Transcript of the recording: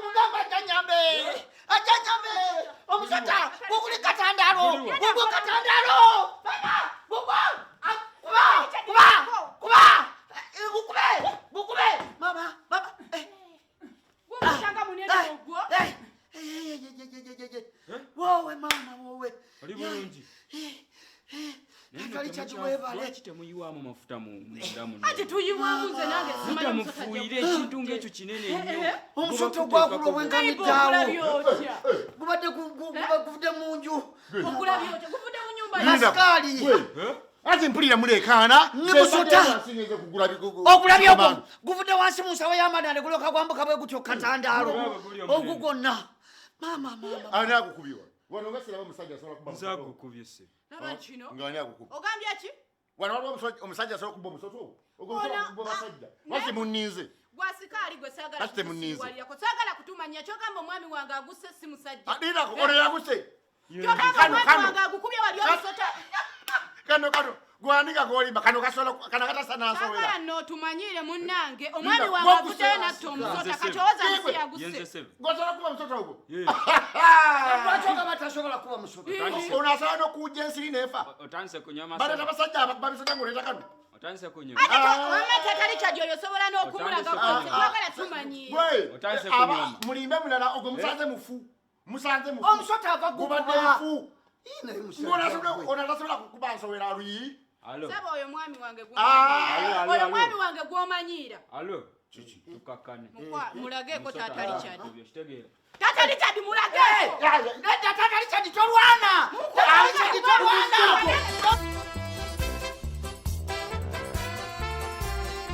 mugamba ajanyambe omusota guguli katandalo gugu katandalo baba kuba mama Gumshanga munene ogwo. Wowe mama wowe. Ali bulungi. Kali chajuwevale kitemuyiwamu mafuta mu ndamu. Ati tuyiwamu nze nange simanyi mufuuyire ekintu ng'ekyo kinene nnyo. Omusota ogwakulwa wenganiddawo. Gubadde guvudde mu nju. Ogulabye otya guvudde mu nyumba Maskali. Ati mpulira mulekana. Nemusota. Ogulabye ogwo guvudde wansi mu nsawo y'amadanda guloka gwambuka bwe gutyo katandalo. Ogugonna. Mama. Ani akukubiwa. Wano ngasira omusajja asobola kuba. Nzago kubise. Naba kino. Ngani akukuba. Ogambye ki? Wano waliwo omusajja asobola kuba omusota ogwo. Ogwo kuba basajja. Wasi munninze. Gwasikali gwe sagala. Kati munninze. Sagala kutumanya kyogamba omwami wange aguse si musajja. Adira kukolera guse. Kyogamba omwami wange agukubye wali omusota. Kano gwanika golimba kano kasola kana katasana asowera. Sagala no tumanyire munnange omwami wange aguse natto omusota katoza nsi aguse. Gosola kuba omusota ogwo. Lwachoka batasobola kuba musota. Onasaba n'okujja ensiri nefa. Otandise kunyama. Bale abasajja babisajja ngoleta kano. Otandise kunyama. Wamete tali kya joyo sobola n'okumulaga kwose twagala tumanyire. Otandise kunyama. Mulimbe mulala ogwo musanze mufu. Musanze mufu. Omusota ava gubadde mufu. Onasobola kukuba nsowera lwi. Alo. Saba oyo mwami wange gw'omanyira. Oyo mwami wange gw'omanyira. Alo. Chichi tukakane. Mulageko tatali kyadi. Kitegeera. Tatali kyadi mulageko. Tatali